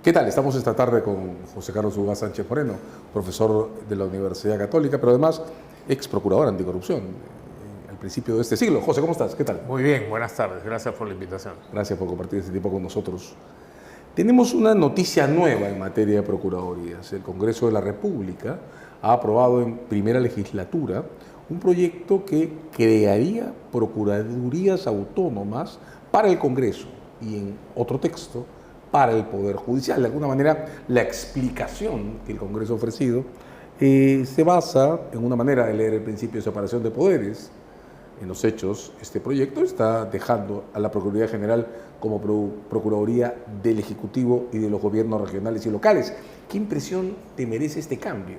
¿Qué tal? Estamos esta tarde con José Carlos Ugaz Sánchez Moreno, profesor de la Universidad Católica, pero además ex procurador anticorrupción al principio de este siglo. José, ¿cómo estás? ¿Qué tal? Muy bien, buenas tardes. Gracias por la invitación. Gracias por compartir este tiempo con nosotros. Tenemos una noticia nueva en materia de procuradurías. El Congreso de la República ha aprobado en primera legislatura un proyecto que crearía procuradurías autónomas para el Congreso y en otro texto para el Poder Judicial. De alguna manera, la explicación que el Congreso ha ofrecido se basa en una manera de leer el principio de separación de poderes. En los hechos, este proyecto está dejando a la Procuraduría General como Procuraduría del Ejecutivo y de los gobiernos regionales y locales. ¿Qué impresión te merece este cambio?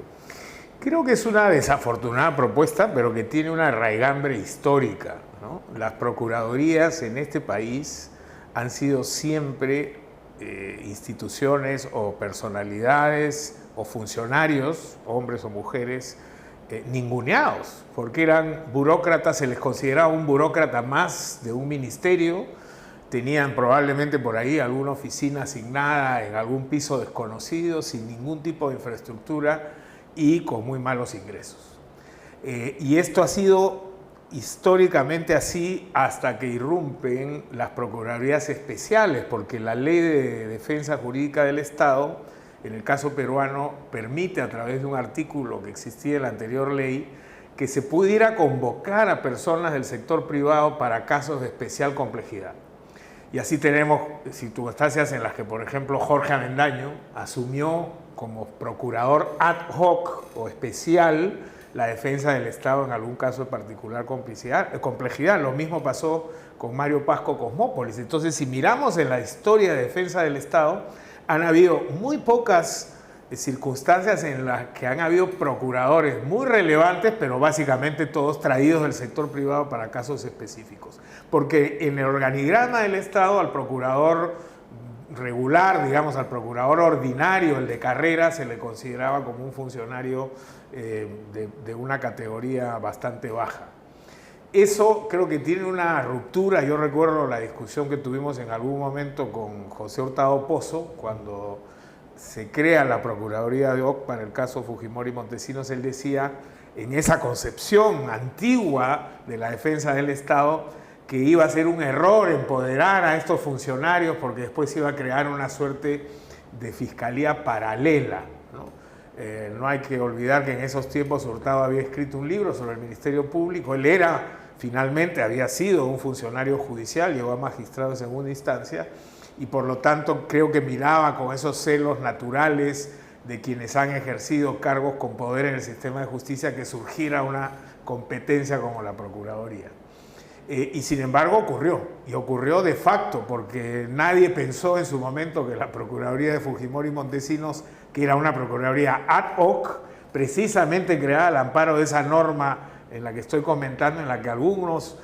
Creo que es una desafortunada propuesta, pero que tiene una raigambre histórica, ¿no? Las procuradurías en este país han sido siempre instituciones o personalidades o funcionarios, hombres o mujeres, ninguneados, porque eran burócratas, se les consideraba un burócrata más de un ministerio, tenían probablemente por ahí alguna oficina asignada en algún piso desconocido, sin ningún tipo de infraestructura y con muy malos ingresos. Y esto ha sido históricamente así hasta que irrumpen las procuradurías especiales, porque la Ley de Defensa Jurídica del Estado, en el caso peruano, permite a través de un artículo que existía en la anterior ley que se pudiera convocar a personas del sector privado para casos de especial complejidad. Y así tenemos circunstancias en las que, por ejemplo, Jorge Avendaño asumió como procurador ad hoc o especial la defensa del Estado en algún caso de particular complejidad. Lo mismo pasó con Mario Pasco Cosmópolis. Entonces, si miramos en la historia de defensa del Estado, han habido muy pocas circunstancias en las que han habido procuradores muy relevantes, pero básicamente todos traídos del sector privado para casos específicos. Porque en el organigrama del Estado, al procurador regular, digamos, al procurador ordinario, el de carrera, se le consideraba como un funcionario de una categoría bastante baja. Eso creo que tiene una ruptura. Yo recuerdo la discusión que tuvimos en algún momento con José Hurtado Pozo, cuando se crea la Procuraduría de OC para el caso Fujimori Montesinos. Él decía, en esa concepción antigua de la defensa del Estado, que iba a ser un error empoderar a estos funcionarios porque después se iba a crear una suerte de fiscalía paralela, ¿no? No hay que olvidar que en esos tiempos Hurtado había escrito un libro sobre el Ministerio Público. Él finalmente había sido un funcionario judicial, llegó a magistrado en segunda instancia, y por lo tanto creo que miraba con esos celos naturales de quienes han ejercido cargos con poder en el sistema de justicia que surgiera una competencia como la Procuraduría. Y sin embargo ocurrió, y ocurrió de facto, porque nadie pensó en su momento que la Procuraduría de Fujimori Montesinos, que era una Procuraduría ad hoc, precisamente creada al amparo de esa norma en la que estoy comentando, en la que algunos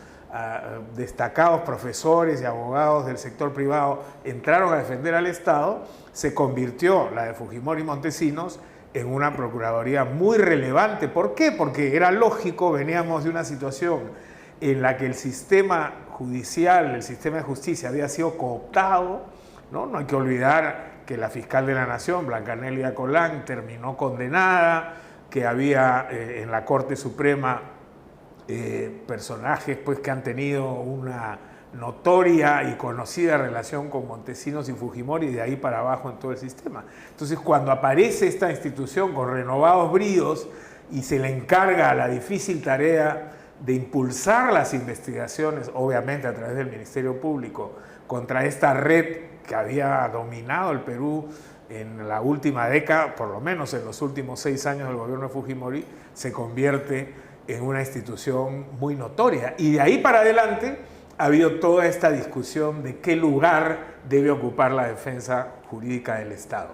destacados profesores y abogados del sector privado entraron a defender al Estado, se convirtió la de Fujimori Montesinos en una Procuraduría muy relevante. ¿Por qué? Porque era lógico, veníamos de una situación en la que el sistema judicial, el sistema de justicia había sido cooptado, ¿no? No hay que olvidar que la fiscal de la Nación, Blanca Nelia Colán, terminó condenada, que había en la Corte Suprema personajes pues, que han tenido una notoria y conocida relación con Montesinos y Fujimori, y de ahí para abajo en todo el sistema. Entonces, cuando aparece esta institución con renovados bríos y se le encarga la difícil tarea de impulsar las investigaciones, obviamente a través del Ministerio Público, contra esta red que había dominado el Perú en la última década, por lo menos en los últimos 6 años del gobierno de Fujimori, se convierte en una institución muy notoria. Y de ahí para adelante ha habido toda esta discusión de qué lugar debe ocupar la defensa jurídica del Estado.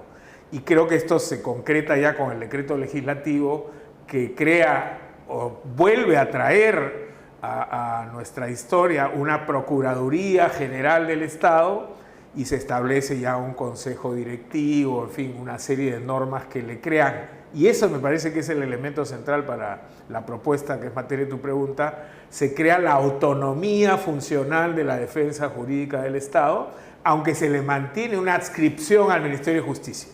Y creo que esto se concreta ya con el decreto legislativo que crea o vuelve a traer a nuestra historia una Procuraduría General del Estado, y se establece ya un consejo directivo, en fin, una serie de normas que le crean. Y eso me parece que es el elemento central para la propuesta, que es materia de tu pregunta. Se crea la autonomía funcional de la defensa jurídica del Estado, aunque se le mantiene una adscripción al Ministerio de Justicia,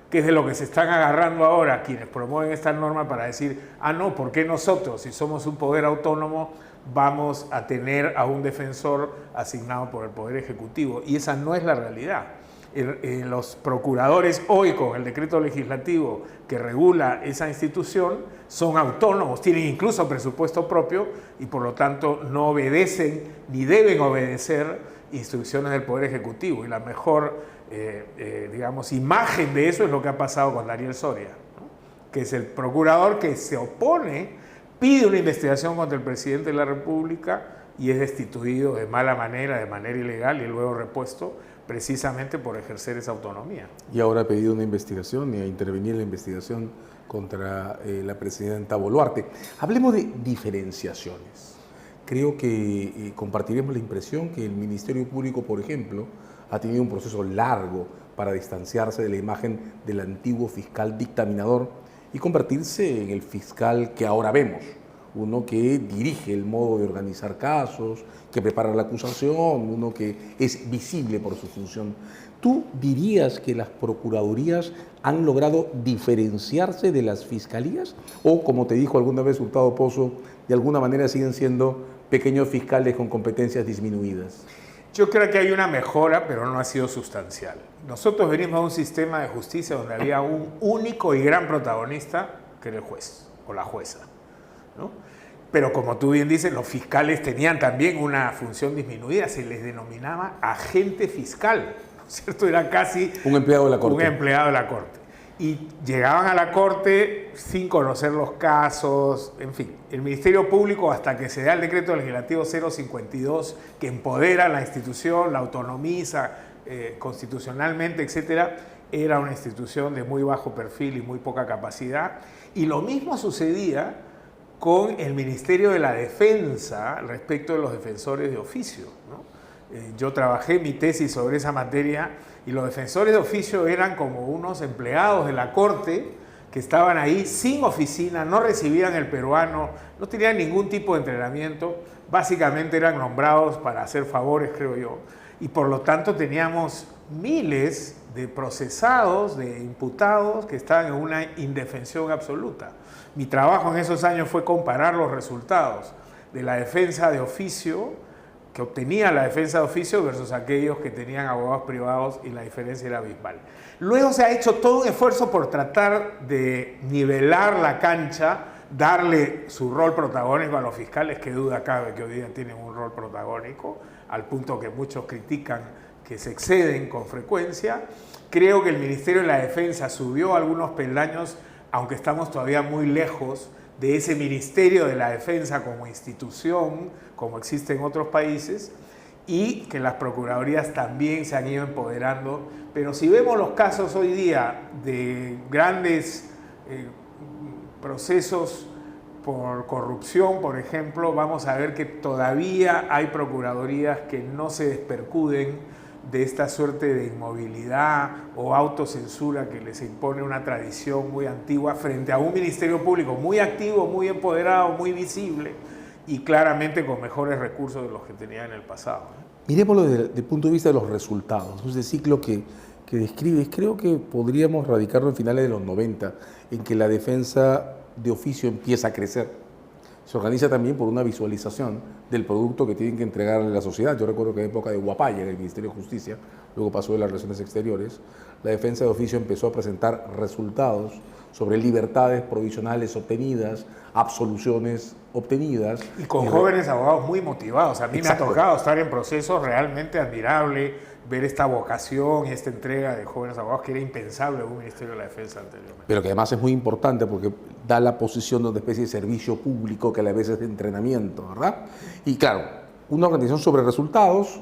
que es de lo que se están agarrando ahora quienes promueven esta norma para decir, ah, no, ¿por qué nosotros, si somos un poder autónomo, vamos a tener a un defensor asignado por el Poder Ejecutivo? Y esa no es la realidad. Los procuradores hoy, con el decreto legislativo que regula esa institución, son autónomos, tienen incluso presupuesto propio y por lo tanto no obedecen ni deben obedecer instrucciones del Poder Ejecutivo. Y la mejor, digamos, imagen de eso es lo que ha pasado con Daniel Soria, ¿no? Que es el procurador que se opone, pide una investigación contra el presidente de la República y es destituido de mala manera, de manera ilegal y luego repuesto precisamente por ejercer esa autonomía. Y ahora ha pedido una investigación y a intervenir en la investigación contra la presidenta Boluarte. Hablemos de diferenciaciones. Creo que compartiremos la impresión que el Ministerio Público, por ejemplo, ha tenido un proceso largo para distanciarse de la imagen del antiguo fiscal dictaminador y convertirse en el fiscal que ahora vemos. Uno que dirige el modo de organizar casos, que prepara la acusación, uno que es visible por su función. ¿Tú dirías que las procuradurías han logrado diferenciarse de las fiscalías? O, como te dijo alguna vez Hurtado Pozo, de alguna manera siguen siendo pequeños fiscales con competencias disminuidas? Yo creo que hay una mejora, pero no ha sido sustancial. Nosotros venimos de un sistema de justicia donde había un único y gran protagonista, que era el juez o la jueza, ¿no? Pero como tú bien dices, los fiscales tenían también una función disminuida, se les denominaba agente fiscal, ¿no es cierto? Era casi un empleado de la Corte. Un empleado de la Corte. Y llegaban a la Corte sin conocer los casos, en fin. El Ministerio Público, hasta que se da el decreto legislativo 052, que empodera la institución, la autonomiza constitucionalmente, etcétera, era una institución de muy bajo perfil y muy poca capacidad. Y lo mismo sucedía con el Ministerio de la Defensa respecto de los defensores de oficio, ¿no? Yo trabajé mi tesis sobre esa materia y los defensores de oficio eran como unos empleados de la Corte que estaban ahí sin oficina, no recibían el peruano, no tenían ningún tipo de entrenamiento, básicamente eran nombrados para hacer favores, creo yo, y por lo tanto teníamos miles de procesados, de imputados que estaban en una indefensión absoluta. Mi trabajo en esos años fue comparar los resultados de la defensa de oficio, que obtenía la defensa de oficio versus aquellos que tenían abogados privados, y la diferencia era abismal. Luego se ha hecho todo un esfuerzo por tratar de nivelar la cancha, darle su rol protagónico a los fiscales, que duda cabe que hoy día tienen un rol protagónico, al punto que muchos critican que se exceden con frecuencia. Creo que el Ministerio de la Defensa subió algunos peldaños, aunque estamos todavía muy lejos de ese Ministerio de la Defensa como institución, como existe en otros países, y que las procuradurías también se han ido empoderando. Pero si vemos los casos hoy día de grandes procesos por corrupción, por ejemplo, vamos a ver que todavía hay procuradurías que no se despercuden de esta suerte de inmovilidad o autocensura que les impone una tradición muy antigua frente a un Ministerio Público muy activo, muy empoderado, muy visible y claramente con mejores recursos de los que tenía en el pasado, ¿no? Miremoslo desde el punto de vista de los resultados. Ese ciclo que describes, creo que podríamos radicarlo en finales de los 90, en que la defensa de oficio empieza a crecer. Se organiza también por una visualización del producto que tienen que entregarle a la sociedad. Yo recuerdo que en época de Guapaya, en el Ministerio de Justicia, luego pasó de las Relaciones Exteriores, la defensa de oficio empezó a presentar resultados sobre libertades provisionales obtenidas, absoluciones obtenidas. Y con jóvenes abogados muy motivados. A mí Exacto. me ha tocado estar en procesos realmente admirable, ver esta vocación y esta entrega de jóvenes abogados que era impensable en un Ministerio de la Defensa anteriormente. Pero que además es muy importante porque da la posición de una especie de servicio público que a la vez es de entrenamiento, ¿verdad? Y claro, una organización sobre resultados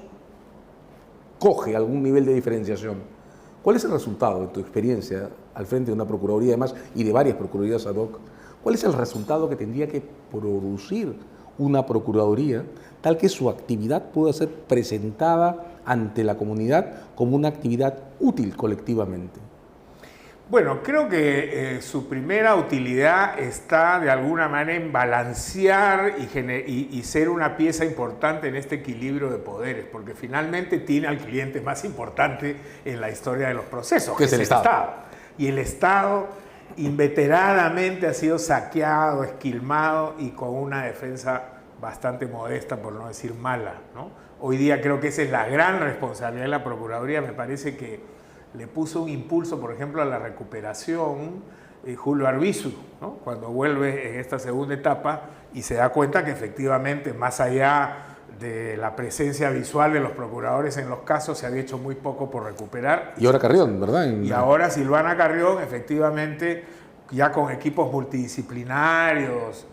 coge algún nivel de diferenciación. ¿Cuál es el resultado de tu experiencia al frente de una procuraduría además y de varias procuradurías ad hoc? ¿Cuál es el resultado que tendría que producir una procuraduría tal que su actividad pueda ser presentada ante la comunidad como una actividad útil colectivamente? Bueno, creo que su primera utilidad está de alguna manera en balancear y ser una pieza importante en este equilibrio de poderes, porque finalmente tiene al cliente más importante en la historia de los procesos, que es el Estado. Y el Estado inveteradamente ha sido saqueado, esquilmado y con una defensa bastante modesta, por no decir mala, ¿no? Hoy día creo que esa es la gran responsabilidad de la Procuraduría. Me parece que le puso un impulso, por ejemplo, a la recuperación Julio Arbizu, ¿no? Cuando vuelve en esta segunda etapa y se da cuenta que efectivamente, más allá de la presencia visual de los procuradores en los casos, se había hecho muy poco por recuperar. Y ahora Carrión, ¿verdad? Y ahora Silvana Carrión, efectivamente, ya con equipos multidisciplinarios,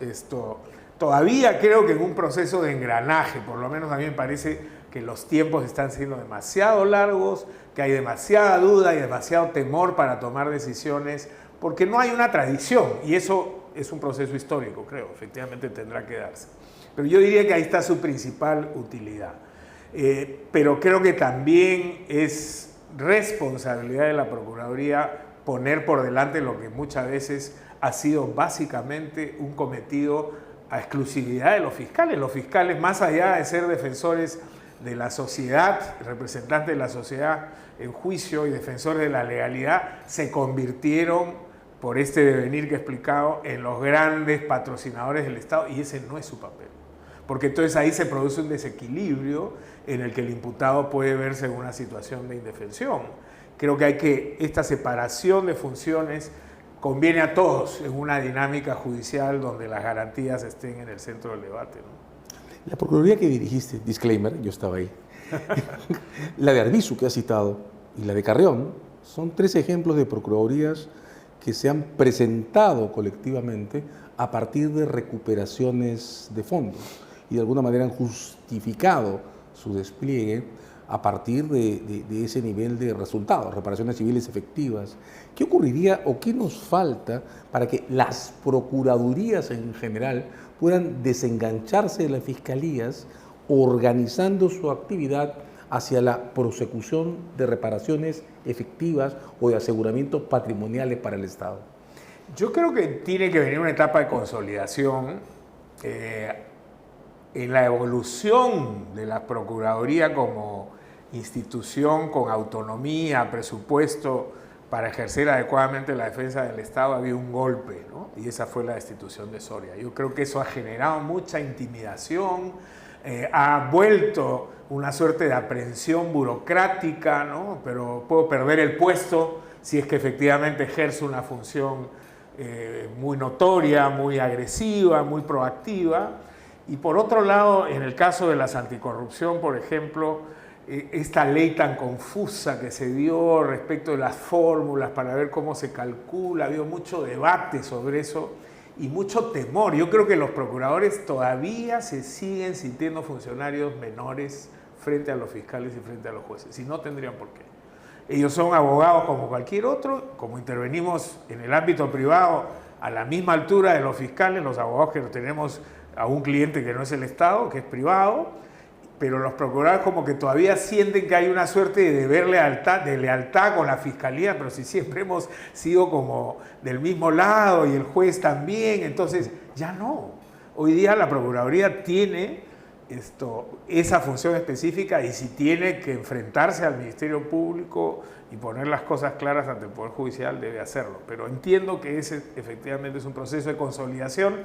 todavía creo que en un proceso de engranaje, por lo menos a mí me parece que los tiempos están siendo demasiado largos, que hay demasiada duda y demasiado temor para tomar decisiones, porque no hay una tradición, y eso es un proceso histórico, creo, efectivamente tendrá que darse. Pero yo diría que ahí está su principal utilidad. Pero creo que también es responsabilidad de la Procuraduría poner por delante lo que muchas veces ha sido básicamente un cometido a exclusividad de los fiscales. Los fiscales, más allá de ser defensores de la sociedad, representantes de la sociedad en juicio y defensores de la legalidad, se convirtieron, por este devenir que he explicado, en los grandes patrocinadores del Estado, y ese no es su papel. Porque entonces ahí se produce un desequilibrio en el que el imputado puede verse en una situación de indefensión. Creo que esta separación de funciones conviene a todos en una dinámica judicial donde las garantías estén en el centro del debate, ¿no? La Procuraduría que dirigiste, disclaimer, yo estaba ahí, la de Arbizu que has citado y la de Carrión, son 3 ejemplos de procuradurías que se han presentado colectivamente a partir de recuperaciones de fondos y de alguna manera han justificado su despliegue a partir de ese nivel de resultados, reparaciones civiles efectivas. ¿Qué ocurriría o qué nos falta para que las procuradurías en general puedan desengancharse de las fiscalías, organizando su actividad hacia la prosecución de reparaciones efectivas o de aseguramientos patrimoniales para el Estado? Yo creo que tiene que venir una etapa de consolidación en la evolución de la Procuraduría como institución con autonomía, presupuesto para ejercer adecuadamente la defensa del Estado. Había un golpe, ¿no? Y esa fue la destitución de Soria. Yo creo que eso ha generado mucha intimidación, ha vuelto una suerte de aprehensión burocrática, ¿no? Pero puedo perder el puesto si es que efectivamente ejerce una función muy notoria, muy agresiva, muy proactiva. Y por otro lado, en el caso de las anticorrupción, por ejemplo, esta ley tan confusa que se dio respecto de las fórmulas para ver cómo se calcula, ha habido mucho debate sobre eso y mucho temor. Yo creo que los procuradores todavía se siguen sintiendo funcionarios menores frente a los fiscales y frente a los jueces, y no tendrían por qué. Ellos son abogados como cualquier otro, como intervenimos en el ámbito privado a la misma altura de los fiscales, los abogados que tenemos a un cliente que no es el Estado, que es privado, pero los procuradores como que todavía sienten que hay una suerte de deber lealtad con la fiscalía, pero si siempre hemos sido como del mismo lado y el juez también, entonces ya no. Hoy día la Procuraduría tiene esa función específica, y si tiene que enfrentarse al Ministerio Público y poner las cosas claras ante el Poder Judicial, debe hacerlo. Pero entiendo que ese efectivamente es un proceso de consolidación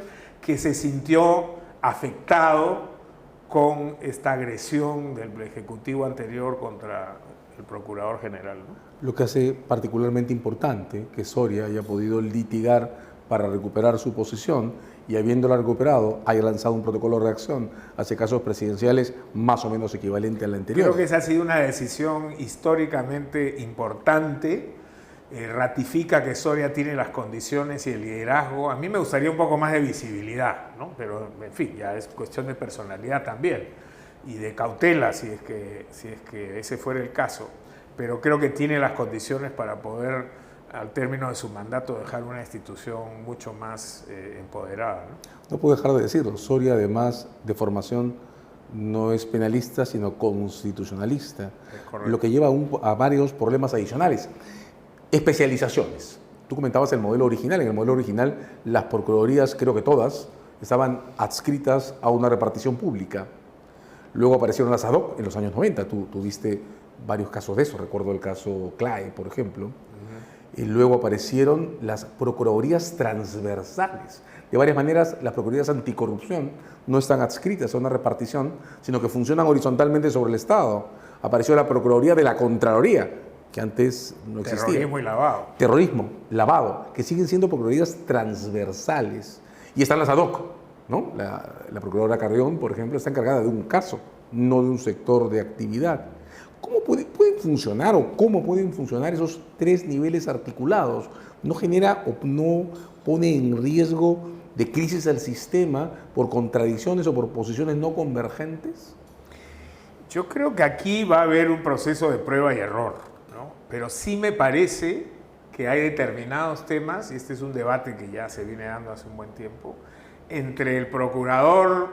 que se sintió afectado con esta agresión del Ejecutivo anterior contra el Procurador General, ¿no? Lo que hace particularmente importante que Soria haya podido litigar para recuperar su posición y, habiéndola recuperado, haya lanzado un protocolo de reacción hacia casos presidenciales más o menos equivalente al anterior. Creo que esa ha sido una decisión históricamente importante. Ratifica que Soria tiene las condiciones y el liderazgo. A mí me gustaría un poco más de visibilidad, ¿no? Pero en fin, ya es cuestión de personalidad también y de cautela si es que ese fuera el caso. Pero creo que tiene las condiciones para poder, al término de su mandato, dejar una institución mucho más empoderada, ¿no? No puedo dejar de decirlo, Soria, además de formación, no es penalista, sino constitucionalista, lo que lleva a varios problemas adicionales. Especializaciones. tú comentabas el modelo original. En el modelo original, las procuradurías, creo que todas, estaban adscritas a una repartición pública. Luego aparecieron las ad hoc en los años 90. Tú tuviste varios casos de eso. Recuerdo el caso CLAE, por ejemplo. Y luego aparecieron las procuradurías transversales. De varias maneras, las procuradurías anticorrupción no están adscritas a una repartición, sino que funcionan horizontalmente sobre el Estado. Apareció la Procuraduría de la Contraloría, que antes no existía. Terrorismo y lavado. Terrorismo, lavado, que siguen siendo procuradurías transversales. Y están las ad hoc, ¿no? La Procuradora Carrión, por ejemplo, está encargada de un caso, no de un sector de actividad. ¿Cómo pueden funcionar o cómo pueden funcionar esos tres niveles articulados? ¿No genera o no pone en riesgo de crisis al sistema por contradicciones o por posiciones no convergentes? Yo creo que aquí va a haber un proceso de prueba y error, ¿no? Pero sí me parece que hay determinados temas, y este es un debate que ya se viene dando hace un buen tiempo, entre el procurador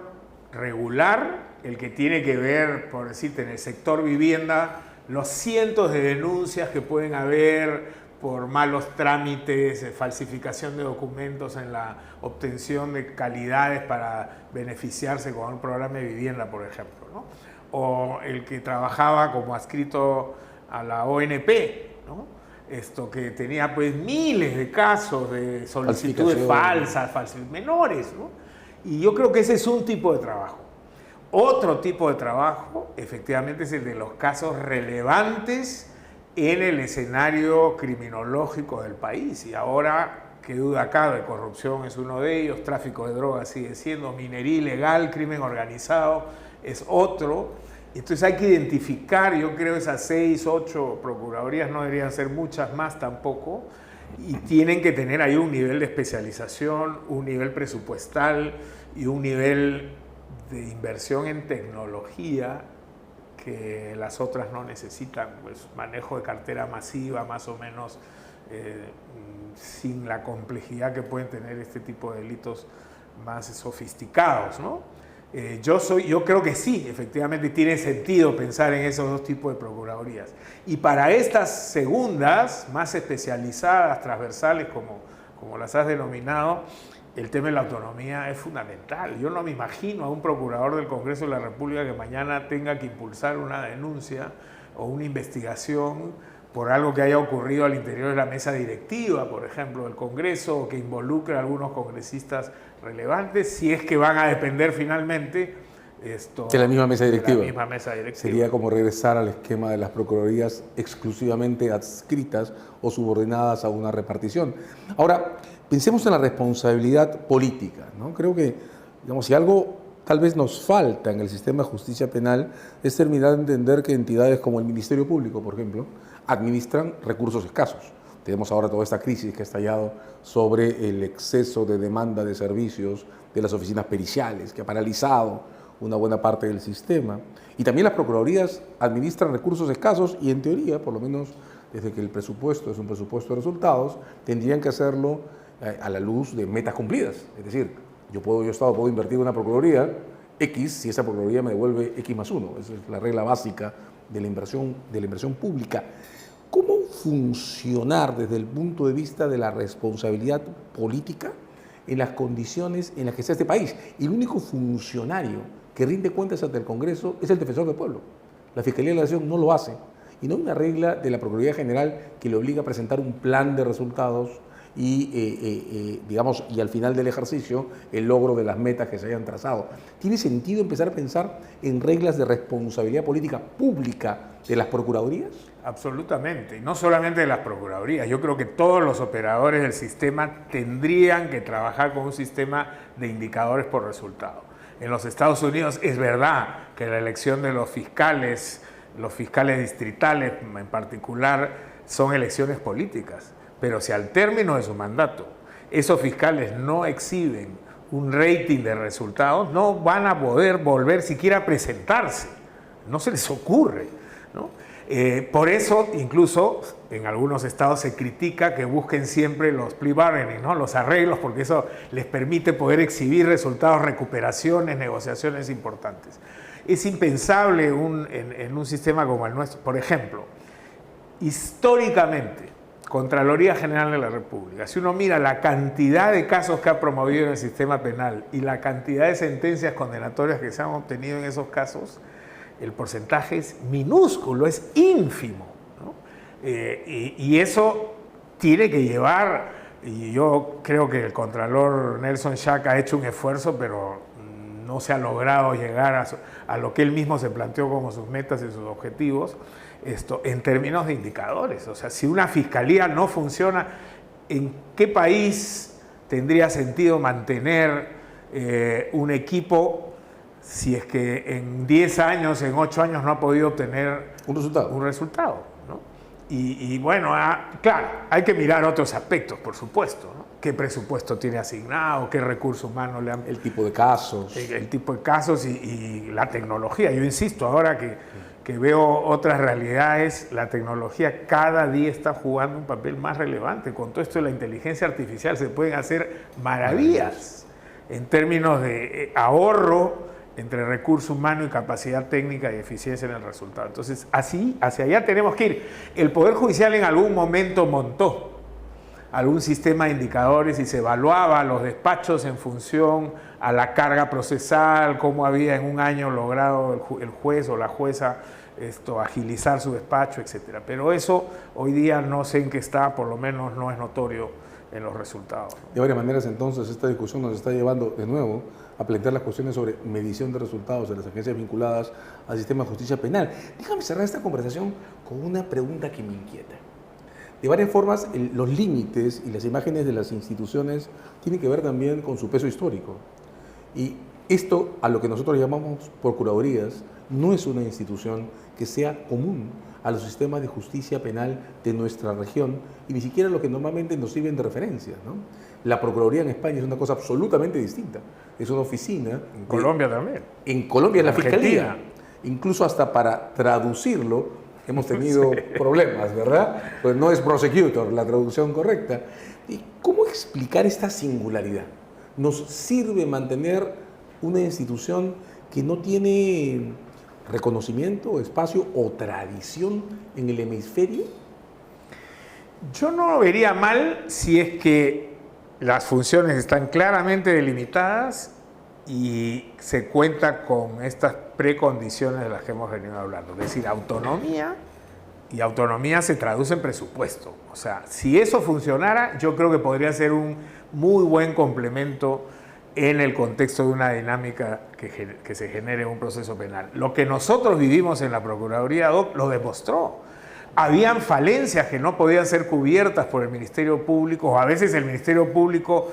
regular, el que tiene que ver, por decirte, en el sector vivienda, los cientos de denuncias que pueden haber por malos trámites, falsificación de documentos en la obtención de calidades para beneficiarse con un programa de vivienda, por ejemplo, ¿no? O el que trabajaba como adscrito a la ONP, ¿no? Que tenía pues miles de casos de solicitudes falsas, menores, ¿no? Y yo creo que ese es un tipo de trabajo. Otro tipo de trabajo, efectivamente, es el de los casos relevantes en el escenario criminológico del país. Y ahora, qué duda cabe, corrupción es uno de ellos, tráfico de drogas sigue siendo, minería ilegal, crimen organizado es otro. Entonces hay que identificar, yo creo, esas 6, 8 procuradurías, no deberían ser muchas más tampoco, y tienen que tener ahí un nivel de especialización, un nivel presupuestal y un nivel de inversión en tecnología que las otras no necesitan, pues manejo de cartera masiva más o menos sin la complejidad que pueden tener este tipo de delitos más sofisticados, ¿no? Yo creo que sí, efectivamente tiene sentido pensar en esos dos tipos de procuradurías. Y para estas segundas, más especializadas, transversales, como las has denominado, el tema de la autonomía es fundamental. Yo no me imagino a un procurador del Congreso de la República que mañana tenga que impulsar una denuncia o una investigación por algo que haya ocurrido al interior de la mesa directiva, por ejemplo, del Congreso, o que involucre a algunos congresistas relevantes, si es que van a depender finalmente de la misma mesa directiva. De la misma mesa directiva. Sería como regresar al esquema de las procuradurías exclusivamente adscritas o subordinadas a una repartición. Ahora, pensemos en la responsabilidad política, ¿no? Creo que, digamos, si algo tal vez nos falta en el sistema de justicia penal es terminar de entender que entidades como el Ministerio Público, por ejemplo, administran recursos escasos. Tenemos ahora toda esta crisis que ha estallado sobre el exceso de demanda de servicios de las oficinas periciales, que ha paralizado una buena parte del sistema. Y también las procuradurías administran recursos escasos y, en teoría, por lo menos desde que el presupuesto es un presupuesto de resultados, tendrían que hacerlo a la luz de metas cumplidas. Es decir, yo Estado puedo invertir en una procuraduría X si esa procuraduría me devuelve X más 1. Esa es la regla básica de la inversión pública. ¿Cómo funcionar desde el punto de vista de la responsabilidad política en las condiciones en las que está este país? Y el único funcionario que rinde cuentas ante el Congreso es el defensor del pueblo. La Fiscalía de la Nación no lo hace. Y no hay una regla de la Procuraduría General que le obliga a presentar un plan de resultados y, digamos, y al final del ejercicio el logro de las metas que se hayan trazado. ¿Tiene sentido empezar a pensar en reglas de responsabilidad política pública de las procuradurías? Absolutamente, y no solamente de las procuradurías. Yo creo que todos los operadores del sistema tendrían que trabajar con un sistema de indicadores por resultado. En los Estados Unidos es verdad que la elección de los fiscales distritales en particular, son elecciones políticas. Pero si al término de su mandato esos fiscales no exhiben un rating de resultados, no van a poder volver siquiera a presentarse. No se les ocurre, ¿no? Por eso, incluso en algunos estados se critica que busquen siempre los plea bargaining, ¿no? Los arreglos, porque eso les permite poder exhibir resultados, recuperaciones, negociaciones importantes. Es impensable en un sistema como el nuestro. Por ejemplo, históricamente, Contraloría General de la República, si uno mira la cantidad de casos que ha promovido en el sistema penal y la cantidad de sentencias condenatorias que se han obtenido en esos casos, el porcentaje es minúsculo, es ínfimo, ¿no? Y eso tiene que llevar, y yo creo que el Contralor Nelson Schack ha hecho un esfuerzo, pero no se ha logrado llegar a lo que él mismo se planteó como sus metas y sus objetivos, en términos de indicadores. O sea, si una fiscalía no funciona, ¿en qué país tendría sentido mantener un equipo si es que en 10 años, en 8 años no ha podido obtener un resultado, ¿no? Y bueno, claro, hay que mirar otros aspectos, por supuesto, ¿no? ¿Qué presupuesto tiene asignado? ¿Qué recursos humanos le han... El tipo de casos. El tipo de casos y la tecnología. Yo insisto, ahora que veo otras realidades, la tecnología cada día está jugando un papel más relevante. Con todo esto de la inteligencia artificial se pueden hacer maravillas en términos de ahorro entre recurso humano y capacidad técnica y eficiencia en el resultado. Entonces, así, hacia allá tenemos que ir. El Poder Judicial en algún momento montó algún sistema de indicadores y se evaluaba los despachos en función a la carga procesal, cómo había en un año logrado el juez o la jueza agilizar su despacho, etc. Pero eso hoy día no sé en qué está, por lo menos no es notorio en los resultados. De varias maneras, entonces, esta discusión nos está llevando de nuevo a plantear las cuestiones sobre medición de resultados de las agencias vinculadas al sistema de justicia penal. Déjame cerrar esta conversación con una pregunta que me inquieta. De varias formas, los límites y las imágenes de las instituciones tienen que ver también con su peso histórico. Y esto, a lo que nosotros llamamos procuradurías, no es una institución que sea común a los sistemas de justicia penal de nuestra región y ni siquiera lo que normalmente nos sirven de referencia, ¿no? La Procuraduría en España es una cosa absolutamente distinta. Es una oficina... En Colombia también. En Colombia es la Argentina. Fiscalía. Incluso hasta para traducirlo hemos tenido problemas, ¿verdad? Pues no es prosecutor la traducción correcta. ¿Y cómo explicar esta singularidad? ¿Nos sirve mantener una institución que no tiene reconocimiento, espacio o tradición en el hemisferio? Yo no lo vería mal si es que las funciones están claramente delimitadas y se cuenta con estas precondiciones de las que hemos venido hablando. Es decir, autonomía, y autonomía se traduce en presupuesto. O sea, si eso funcionara, yo creo que podría ser un muy buen complemento en el contexto de una dinámica que se genere un proceso penal. Lo que nosotros vivimos en la Procuraduría lo demostró. Habían falencias que no podían ser cubiertas por el Ministerio Público, o a veces el Ministerio Público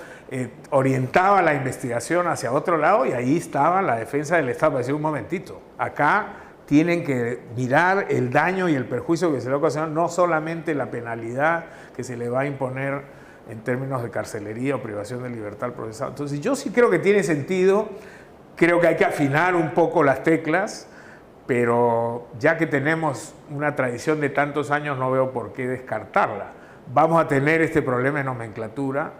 orientaba la investigación hacia otro lado y ahí estaba la defensa del Estado. Decía, un momentito, acá tienen que mirar el daño y el perjuicio que se le va a ocasionar, no solamente la penalidad que se le va a imponer en términos de carcelería o privación de libertad al procesado. Entonces yo sí creo que tiene sentido, creo que hay que afinar un poco las teclas, pero ya que tenemos una tradición de tantos años no veo por qué descartarla. Vamos a tener este problema de nomenclatura.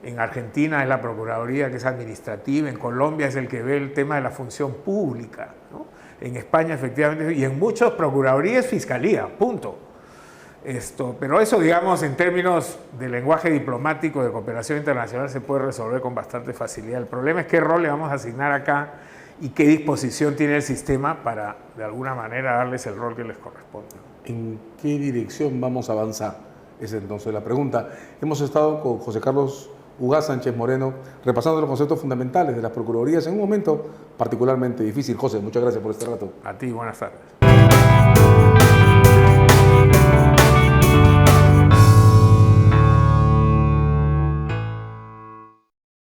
En Argentina es la Procuraduría que es administrativa, en Colombia es el que ve el tema de la función pública, ¿no? En España efectivamente, y en muchas procuradurías fiscalía, punto. Pero eso, digamos, en términos de lenguaje diplomático, de cooperación internacional, se puede resolver con bastante facilidad. El problema es qué rol le vamos a asignar acá y qué disposición tiene el sistema para, de alguna manera, darles el rol que les corresponde. ¿En qué dirección vamos a avanzar? Esa es entonces la pregunta. Hemos estado con José Carlos Ugaz Sánchez Moreno repasando los conceptos fundamentales de las procuradurías en un momento particularmente difícil. José, muchas gracias por este rato. A ti, buenas tardes.